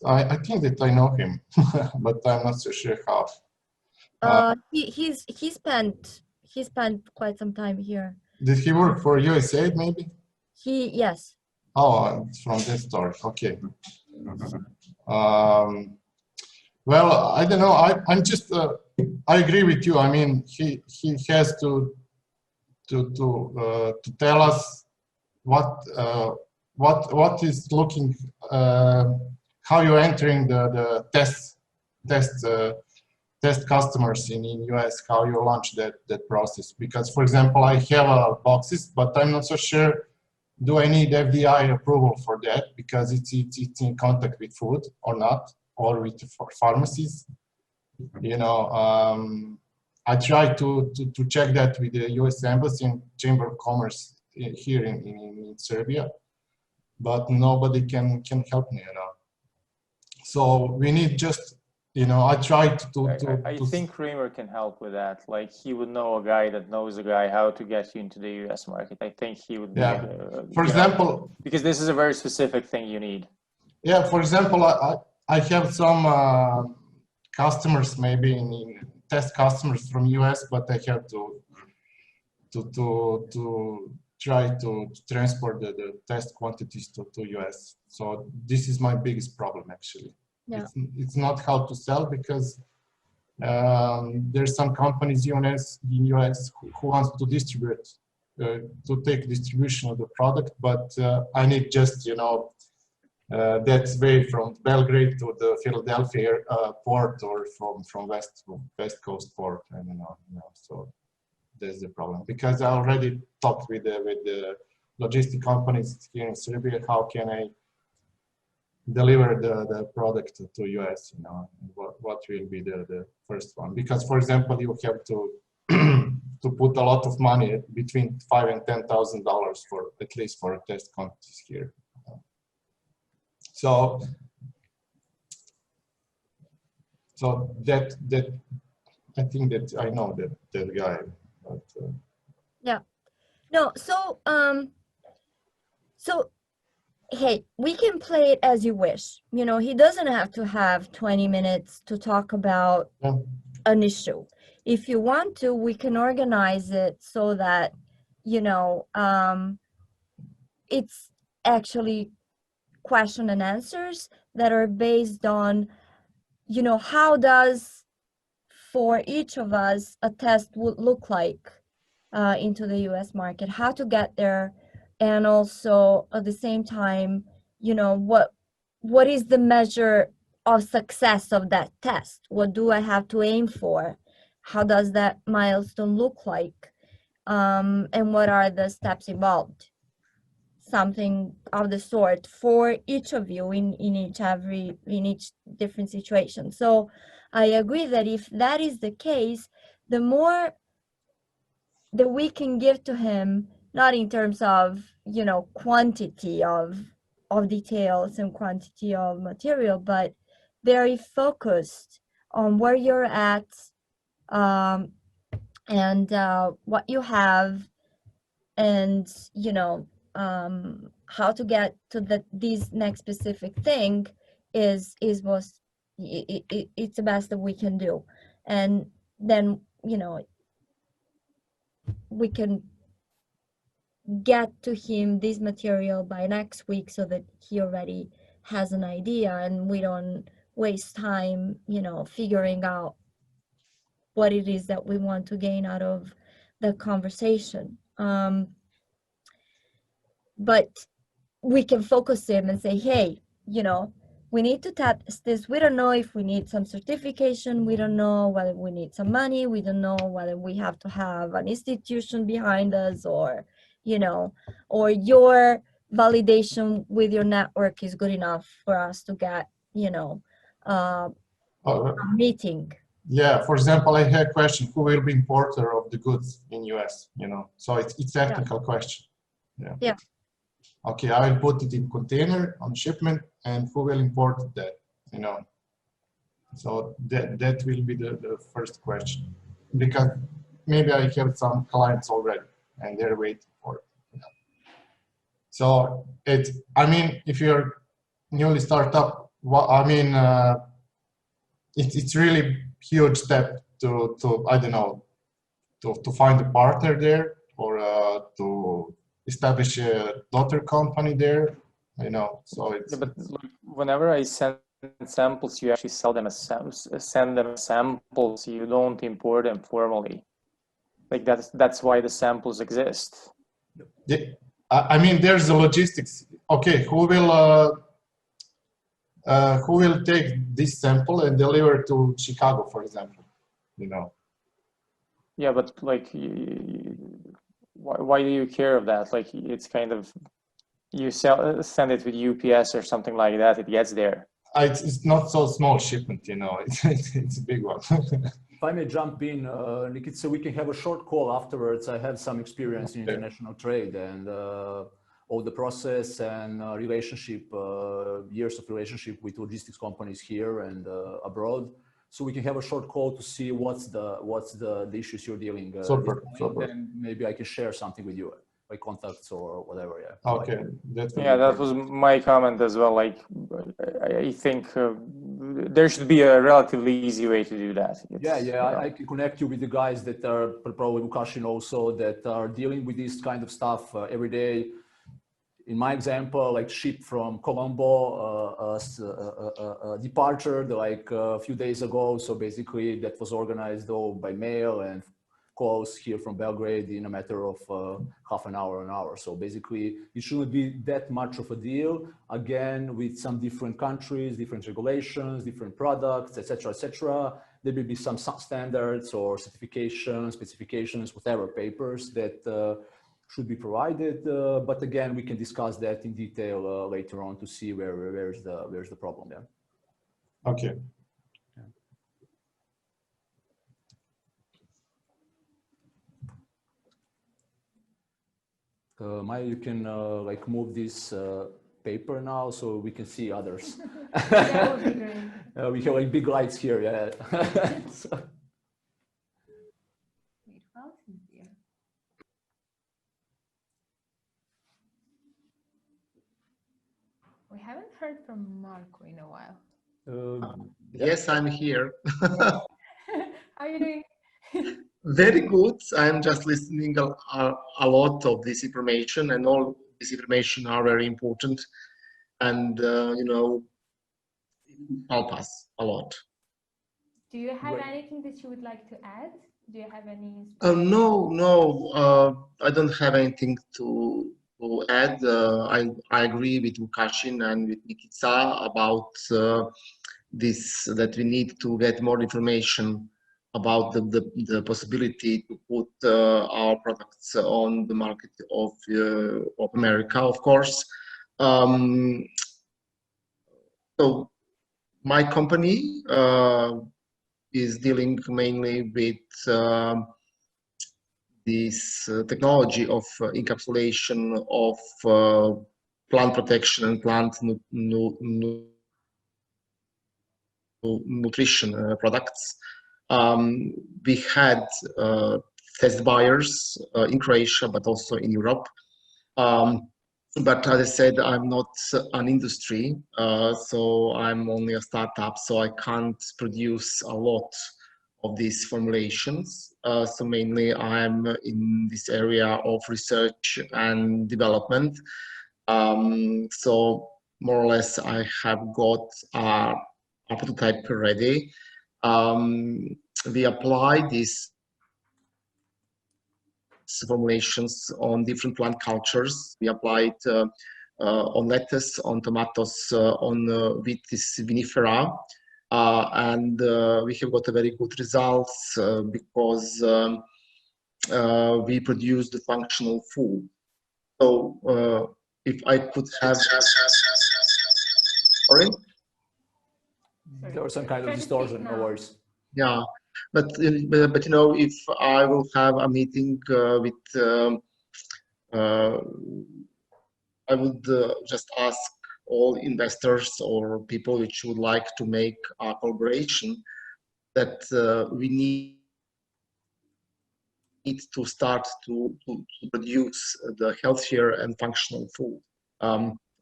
I think that I know him, but I'm not so sure how.
He spent quite some time here.
Did he work for USAID maybe?
Yes.
Oh, it's from this story. Okay. Well, I don't know. I'm just. I agree with you. I mean, he has to tell us what is looking. How you're entering the test customers in US, how you launch that process. Because, for example, I have boxes, but I'm not so sure, do I need FDI approval for that? Because it's in contact with food or not, or with pharmacies. You know, I try to check that with the US Embassy and Chamber of Commerce here in Serbia, but nobody can help me, you know. So we need just, you know, I tried to
I think Remer can help with that. Like, he would know a guy that knows a guy how to get you into the US market. I think he would be,
for example,
because this is a very specific thing you need.
Yeah, for example, I have some customers, maybe in test customers from US, but I have to try to transport the test quantities to US. So this is my biggest problem, actually. Yeah. It's not how to sell, because there's some companies in US who wants to distribute, to take distribution of the product, but I need just, you know, that's way from Belgrade to the Philadelphia port, or from West Coast port. I don't know, you know, so that's the problem. Because I already talked with the logistic companies here in Serbia, how can I deliver the product to US, you know, what will be the first one? Because, for example, you have to to put a lot of money between $5,000 and $10,000 for at least for test quantities here. So that I think that I know that guy. But,
Yeah. No. So hey, we can play it as you wish. You know, he doesn't have to have 20 minutes to talk about
yeah.
an issue. If you want to, we can organize it so that, you know, it's actually question and answers that are based on, you know, how does for each of us a test would look like into the US market, how to get there, and also at the same time, you know, what is the measure of success of that test? What do I have to aim for? How does that milestone look like? And what are the steps involved? Something of the sort for each of you in each different situation. So I agree that if that is the case, the more that we can give to him, not in terms of, you know, quantity of details and quantity of material, but very focused on where you're at, and what you have, and, you know, how to get to this next specific thing is it's the best that we can do. And then, you know, we can get to him this material by next week so that he already has an idea and we don't waste time, you know, figuring out what it is that we want to gain out of the conversation. But we can focus him and say, hey, you know, we need to test this. We don't know if we need some certification. We don't know whether we need some money. We don't know whether we have to have an institution behind us, or, you know, or your validation with your network is good enough for us to get, you know, a meeting.
Yeah, for example, I had a question, who will be importer of the goods in US, you know? So it's technical question. Yeah. Okay, I will put it in container on shipment, and who will import that, you know? So that will be the first question, because maybe I have some clients already and they're waiting for it. You know? So I mean, if you're newly startup, I mean, it's really huge step to I don't know, to find a partner there, or to establish a daughter company there, you know. So it's.
Yeah, but whenever I send samples, you actually send them as samples. You don't import them formally. Like that's why the samples exist.
Yeah, I mean, there's the logistics. Okay, who will take this sample and deliver to Chicago, for example, you know?
Yeah, but like, why do you care of that? Like, it's kind of, you send it with UPS or something like that, it gets there.
It's not so small shipment, you know, it's a big one.
If I may jump in, Nikita, so we can have a short call afterwards. I have some experience in international trade and all the process and relationship, years of relationship with logistics companies here and abroad. So we can have a short call to see what's the issues you're dealing with.
Super.
Then maybe I can share something with you, like contacts or whatever. Yeah.
Okay.
That was my comment as well. Like, I think there should be a relatively easy way to do that.
I can connect you with the guys that are probably Lukashin also, that are dealing with this kind of stuff every day. In my example, like ship from Colombo, departure like a few days ago. So basically that was organized all by mail and calls here from Belgrade in a matter of half an hour. So basically it shouldn't be that much of a deal. Again, with some different countries, different regulations, different products, etc. There will be some standards or certifications, specifications, whatever papers that should be provided. But again, we can discuss that in detail later on to see where's the problem there.
Okay.
Maya, you can like move this paper now so we can see others.
That would be great.
We have like big lights here, yeah. So.
Wait, what else is there? We haven't heard from Marco in a while.
Yes, I'm here.
How are you doing?
Very good. I'm just listening a lot of this information, and all this information are very important, and you know, help us a lot.
Do you have anything that you would like to add? Do you have any?
No, I don't have anything to add. I agree with Lukashin and with Nikita about this, that we need to get more information about the possibility to put our products on the market of America, of course. So my company is dealing mainly with this technology of encapsulation of plant protection and plant nutrition products. We had test buyers in Croatia, but also in Europe. But as I said, I'm not an industry, so I'm only a startup, so I can't produce a lot of these formulations. So mainly I'm in this area of research and development. So more or less I have got a prototype ready. We apply these formulations on different plant cultures. We apply it on lettuce, on tomatoes, on Vitis vinifera, and we have got a very good results because we produce the functional food. So if I could have, sorry?
There was some kind of distortion, no worries.
Yeah, but you know, if I will have a meeting with, I would just ask all investors or people which would like to make a collaboration, that we need to start to produce the healthier and functional food.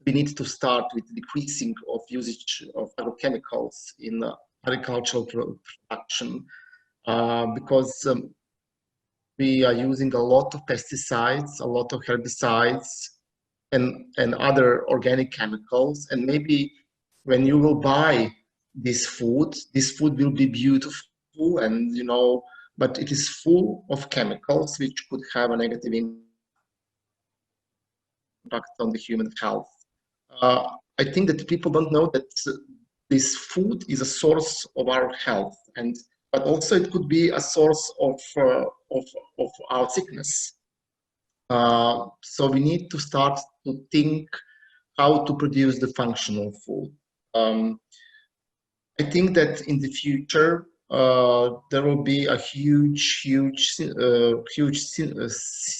We need to start with decreasing of usage of agrochemicals in agricultural production, because we are using a lot of pesticides, a lot of herbicides, and other organic chemicals. And maybe when you will buy this food will be beautiful, and you know, but it is full of chemicals which could have a negative impact on the human health. I think that people don't know that this food is a source of our health, but also it could be a source of our sickness. So we need to start to think how to produce the functional food. I think that in the future there will be a huge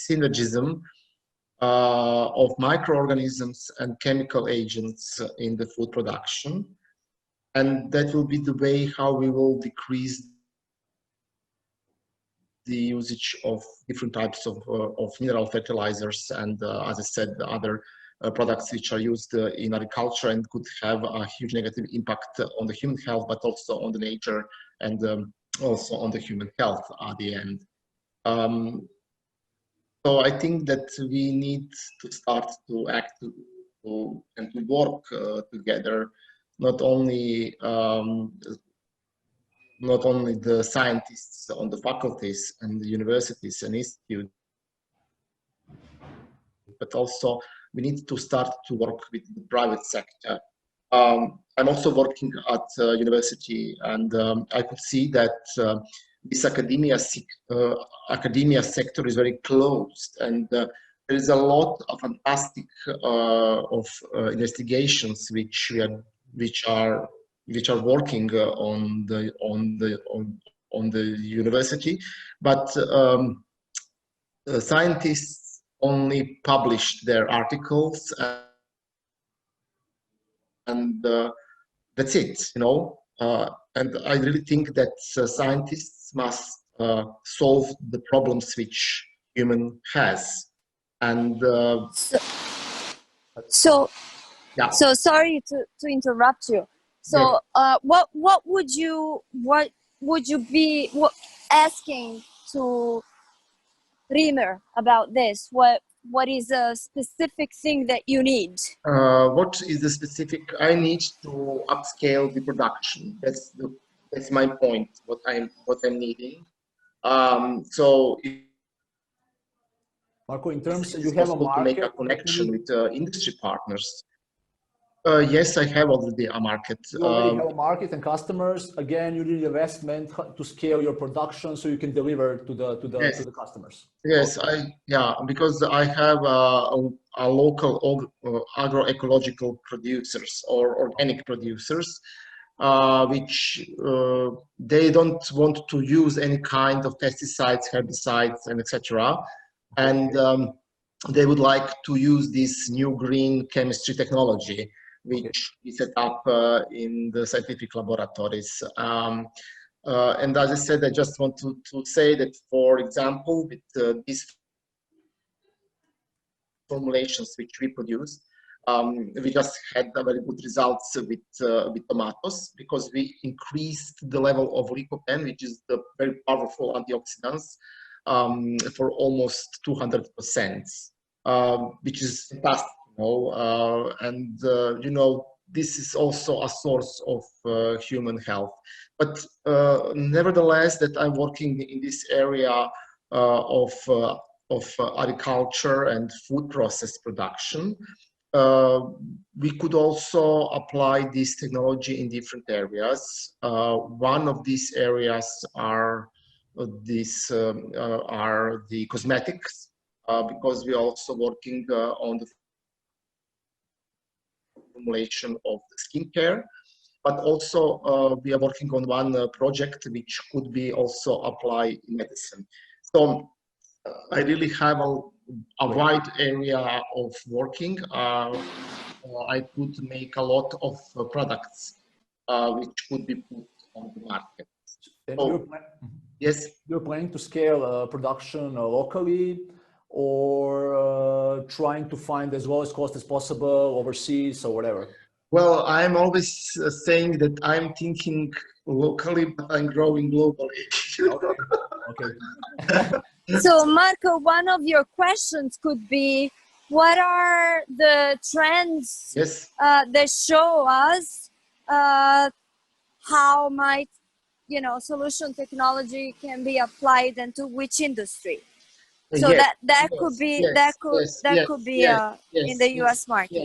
synergism of microorganisms and chemical agents in the food production, and that will be the way how we will decrease the usage of different types of mineral fertilizers and, as I said, the other products which are used in agriculture and could have a huge negative impact on the human health, but also on the nature and also on the human health at the end. So I think that we need to start to act and to work together, not only the scientists on the faculties and the universities and institutes, but also we need to start to work with the private sector. I'm also working at university, and I could see that this academia sector is very closed, and there is a lot of fantastic investigations which are working on the university, but scientists only publish their articles, and that's it, you know. And I really think that scientists must solve the problems which human has. And
So
yeah.
So sorry to interrupt you. So what would you be asking to Reamer about this? What is a specific thing that you need?
What is the specific? I need to upscale the production. That's my point. What I'm needing. So
Marco, in terms,
it's
you have a
possible to make a
market.
connection with industry partners. Yes, I have already a market.
You already have a market and customers. Again, you need investment to scale your production so you can deliver to the customers.
Yes, because I have a local agroecological producers or organic producers, which they don't want to use any kind of pesticides, herbicides, and etc. And they would like to use this new green chemistry technology, which is set up in the scientific laboratories. And as I said, I just want to say that, for example, with these formulations which we produce, we just had very good results with tomatoes, because we increased the level of lycopene, which is the very powerful antioxidants, for almost 200%, which is fantastic, you know. And you know, this is also a source of human health. But nevertheless, that I'm working in this area of agriculture and food process production, we could also apply this technology in different areas. One of these areas are the cosmetics, because we are also working on the formulation of the skincare. But also we are working on one project which could be also applied in medicine. So I really have a wide area of working. I could make a lot of products which could be put on the market. So, yes?
You're planning to scale production locally, or trying to find as lowest cost as possible overseas or whatever?
Well, I'm always saying that I'm thinking locally, but I'm growing globally.
Okay.
So Marco, one of your questions could be, what are the trends that show us how might, you know, solution technology can be applied into which industry? So that could be in the US market.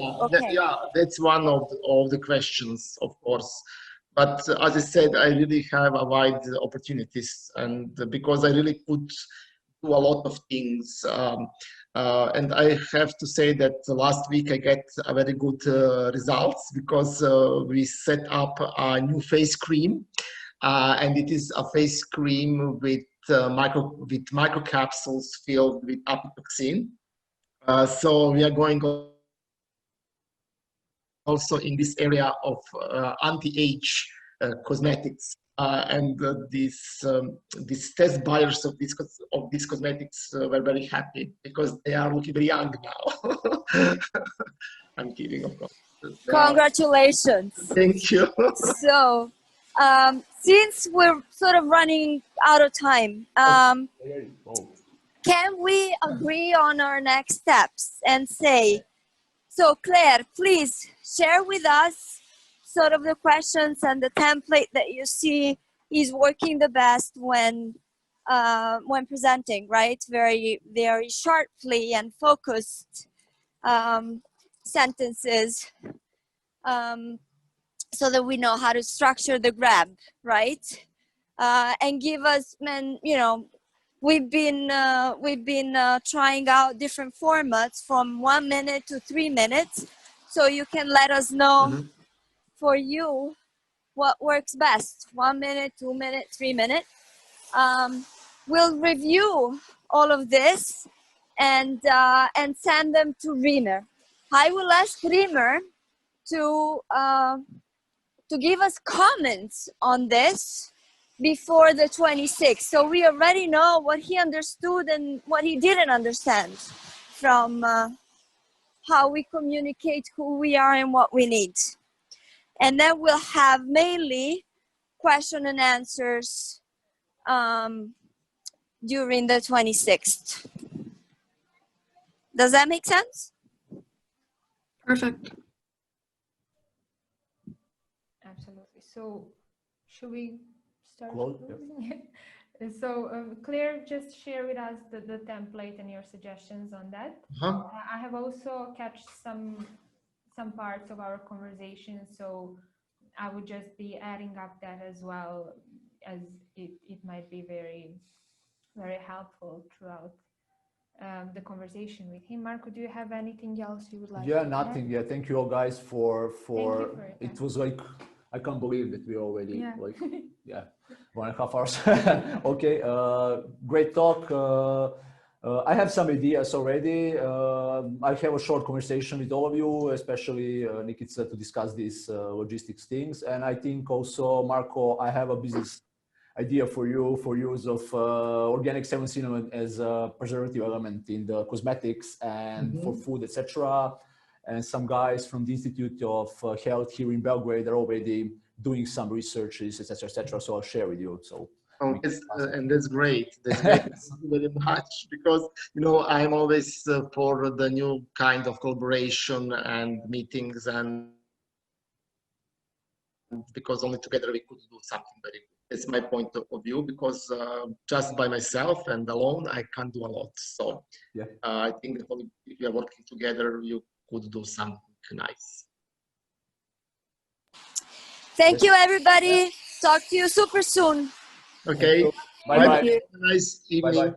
Yeah, that's one of the questions, of course. But as I said, I really have a wide opportunities, and because I really could do a lot of things. And I have to say that last week I get a very good results, because we set up a new face cream, and it is a face cream with microcapsules filled with apitoxin. So we are going also in this area of anti-age cosmetics, and these test buyers of these cosmetics were very happy, because they are looking very young now. I'm kidding, of course.
Congratulations.
Thank you.
So since we're sort of running out of time, can we agree on our next steps and say, so Claire, please share with us sort of the questions and the template that you see is working the best when presenting, right? Very, very sharply and focused sentences, so that we know how to structure the grab, right? And give us, you know, we've been trying out different formats from 1 minute to 3 minutes. So you can let us know for you what works best. 1 minute, 2 minute, 3 minute. We'll review all of this and send them to Reamer. I will ask Reamer to give us comments on this before the 26th. So we already know what he understood and what he didn't understand from how we communicate who we are and what we need. And then we'll have mainly question and answers during the 26th. Does that make sense?
Perfect.
Absolutely. So should we start?
Close,
closing? So Claire, just share with us the template and your suggestions on that. I have also catched some parts of our conversation, so I would just be adding up that as well, as it might be very, very helpful throughout the conversation with him. Marco, do you have anything else you would like to
nothing.
add?
Yeah, thank you all guys for
your
it
time.
was like, I can't believe that we already like 1.5 hours. Okay, great talk. I have some ideas already. I have a short conversation with all of you, especially Nikita, to discuss these logistics things. And I think also, Marco, I have a business idea for you for use of organic 7-cinnamon as a preservative element in the cosmetics and for food, etc. And some guys from the Institute of Health here in Belgrade are already doing some researches, etc., etc. So I'll share with you. So.
And that's great. That's great. Thank you very much, because I'm always for the new kind of collaboration and meetings, and because only together we could do something very good. That's my point of view, because just by myself and alone I can't do a lot. So I think that only if we are working together, you could do something nice.
Thank you, everybody. Talk to you super soon.
Okay.
Bye bye.
Nice evening.
Bye bye.